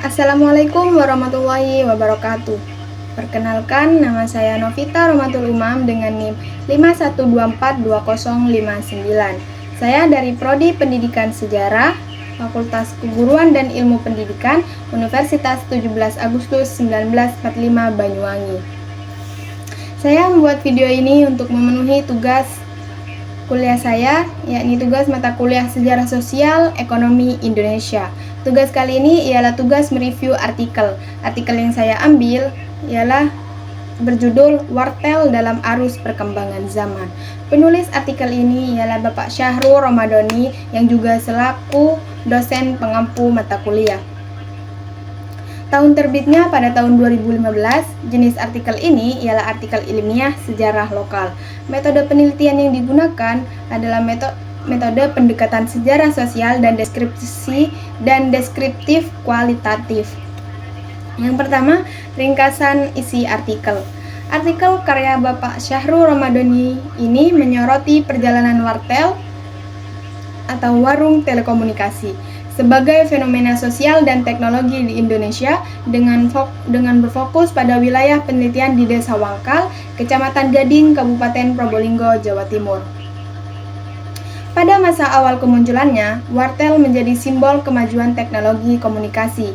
Assalamualaikum warahmatullahi wabarakatuh. Perkenalkan, nama saya Novita Romatul Umam dengan NIM 51242059. Saya dari Prodi Pendidikan Sejarah, Fakultas Keguruan dan Ilmu Pendidikan, Universitas 17 Agustus 1945 Banyuwangi. Saya membuat video ini untuk memenuhi tugas kuliah saya, yakni tugas mata kuliah Sejarah Sosial Ekonomi Indonesia. Tugas kali ini ialah tugas mereview artikel. Artikel yang saya ambil ialah berjudul Wartel dalam Arus Perkembangan Zaman. Penulis artikel ini ialah Bapak Syahrul Ramadhani yang juga selaku dosen pengampu mata kuliah. Tahun terbitnya pada tahun 2015, jenis artikel ini ialah artikel ilmiah sejarah lokal. Metode penelitian yang digunakan adalah metode pendekatan sejarah sosial dan deskriptif kualitatif. Yang pertama, ringkasan isi artikel. Artikel karya Bapak Syahrul Ramadhani ini menyoroti perjalanan wartel atau warung telekomunikasi sebagai fenomena sosial dan teknologi di Indonesia dengan berfokus pada wilayah penelitian di Desa Wangkal, Kecamatan Gading, Kabupaten Probolinggo, Jawa Timur. Pada masa awal kemunculannya, wartel menjadi simbol kemajuan teknologi komunikasi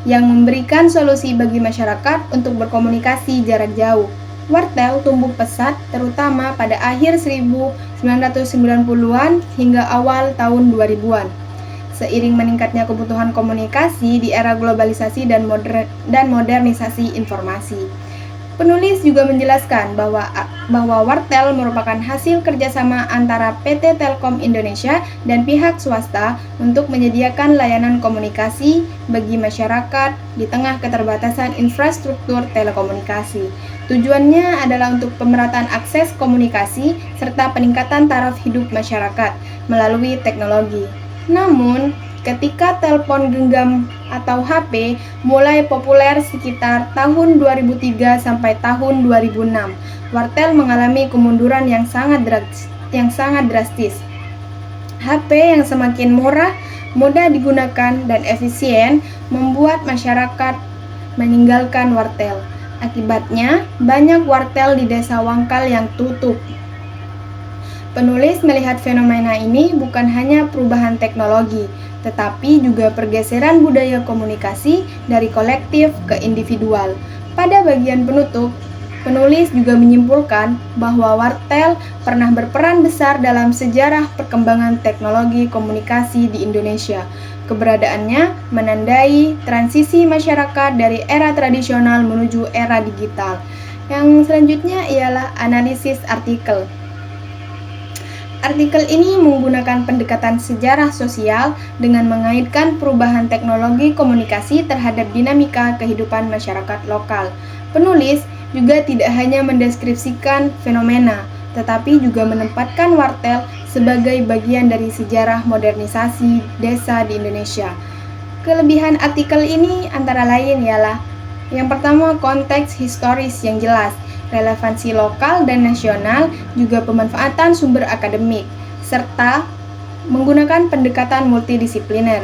yang memberikan solusi bagi masyarakat untuk berkomunikasi jarak jauh. Wartel tumbuh pesat terutama pada akhir 1990-an hingga awal tahun 2000-an. Seiring meningkatnya kebutuhan komunikasi di era globalisasi dan modernisasi informasi. Penulis juga menjelaskan bahwa wartel merupakan hasil kerjasama antara PT Telkom Indonesia dan pihak swasta untuk menyediakan layanan komunikasi bagi masyarakat di tengah keterbatasan infrastruktur telekomunikasi. Tujuannya adalah untuk pemerataan akses komunikasi serta peningkatan taraf hidup masyarakat melalui teknologi. Namun, ketika telepon genggam atau HP mulai populer sekitar tahun 2003 sampai tahun 2006, wartel mengalami kemunduran yang sangat drastis. HP yang semakin murah, mudah digunakan, dan efisien membuat masyarakat meninggalkan wartel. Akibatnya, banyak wartel di Desa Wangkal yang tutup. Penulis melihat fenomena ini bukan hanya perubahan teknologi, tetapi juga pergeseran budaya komunikasi dari kolektif ke individual. Pada bagian penutup, penulis juga menyimpulkan bahwa wartel pernah berperan besar dalam sejarah perkembangan teknologi komunikasi di Indonesia. Keberadaannya menandai transisi masyarakat dari era tradisional menuju era digital. Yang selanjutnya ialah analisis artikel. Artikel ini menggunakan pendekatan sejarah sosial dengan mengaitkan perubahan teknologi komunikasi terhadap dinamika kehidupan masyarakat lokal. Penulis juga tidak hanya mendeskripsikan fenomena, tetapi juga menempatkan wartel sebagai bagian dari sejarah modernisasi desa di Indonesia. Kelebihan artikel ini antara lain ialah yang pertama, konteks historis yang jelas, relevansi lokal dan nasional, juga pemanfaatan sumber akademik, serta menggunakan pendekatan multidisipliner.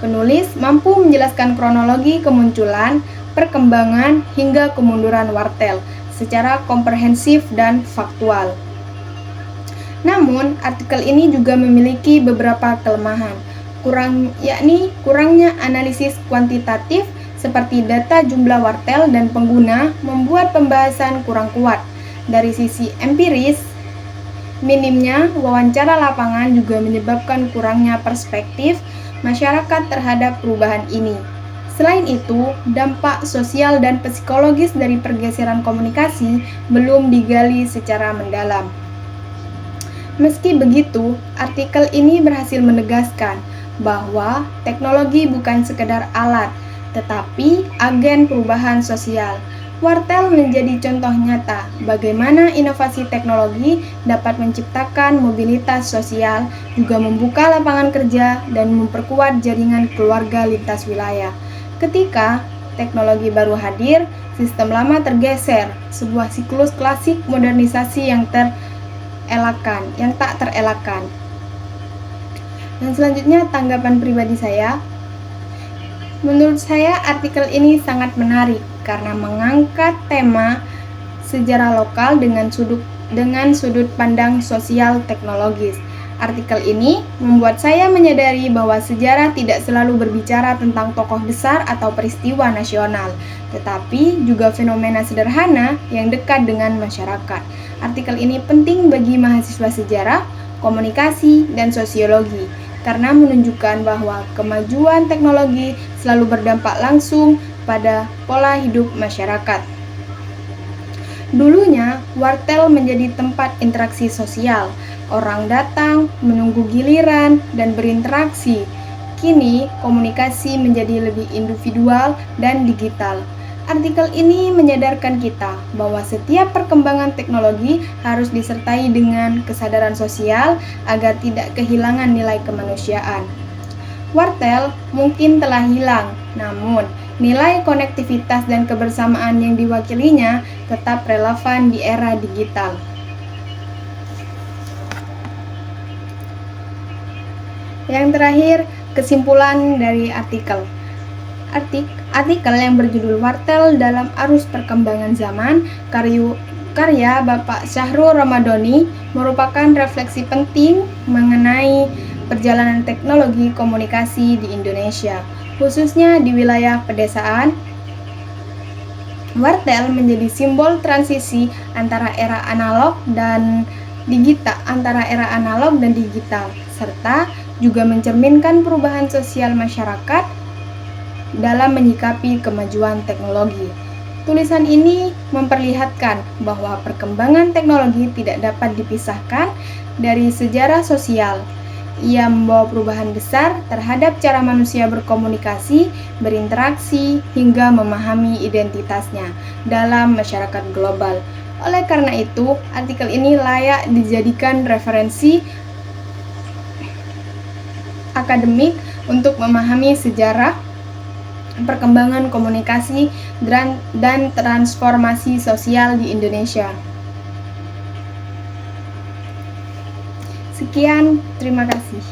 Penulis mampu menjelaskan kronologi kemunculan, perkembangan, hingga kemunduran wartel secara komprehensif dan faktual. Namun, artikel ini juga memiliki beberapa kelemahan, kurangnya analisis kuantitatif seperti data jumlah wartel dan pengguna membuat pembahasan kurang kuat. Dari sisi empiris, minimnya wawancara lapangan juga menyebabkan kurangnya perspektif masyarakat terhadap perubahan ini. Selain itu, dampak sosial dan psikologis dari pergeseran komunikasi belum digali secara mendalam. Meski begitu, artikel ini berhasil menegaskan bahwa teknologi bukan sekedar alat, tetapi agen perubahan sosial. Wartel menjadi contoh nyata bagaimana inovasi teknologi dapat menciptakan mobilitas sosial, juga membuka lapangan kerja dan memperkuat jaringan keluarga lintas wilayah. Ketika teknologi baru hadir, sistem lama tergeser, sebuah siklus klasik modernisasi yang tak terelakkan. Dan selanjutnya tanggapan pribadi saya. Menurut saya, artikel ini sangat menarik karena mengangkat tema sejarah lokal dengan sudut pandang sosial teknologis. Artikel ini membuat saya menyadari bahwa sejarah tidak selalu berbicara tentang tokoh besar atau peristiwa nasional, tetapi juga fenomena sederhana yang dekat dengan masyarakat. Artikel ini penting bagi mahasiswa sejarah, komunikasi, dan sosiologi karena menunjukkan bahwa kemajuan teknologi selalu berdampak langsung pada pola hidup masyarakat. Dulunya, wartel menjadi tempat interaksi sosial. Orang datang, menunggu giliran, dan berinteraksi. Kini, komunikasi menjadi lebih individual dan digital. Artikel ini menyadarkan kita bahwa setiap perkembangan teknologi harus disertai dengan kesadaran sosial agar tidak kehilangan nilai kemanusiaan. Wartel mungkin telah hilang, namun nilai konektivitas dan kebersamaan yang diwakilinya tetap relevan di era digital. Yang terakhir, kesimpulan dari artikel. Artikel yang berjudul Wartel dalam Arus Perkembangan Zaman, karya Bapak Syahrul Ramadhani merupakan refleksi penting mengenai perjalanan teknologi komunikasi di Indonesia, khususnya di wilayah pedesaan. Wartel menjadi simbol transisi antara era analog dan digital, serta juga mencerminkan perubahan sosial masyarakat dalam menyikapi kemajuan teknologi. Tulisan ini memperlihatkan bahwa perkembangan teknologi tidak dapat dipisahkan dari sejarah sosial. Ia membawa perubahan besar terhadap cara manusia berkomunikasi, berinteraksi, hingga memahami identitasnya dalam masyarakat global. Oleh karena itu, artikel ini layak dijadikan referensi akademik untuk memahami sejarah, perkembangan komunikasi, dan transformasi sosial di Indonesia. Sekian, terima kasih.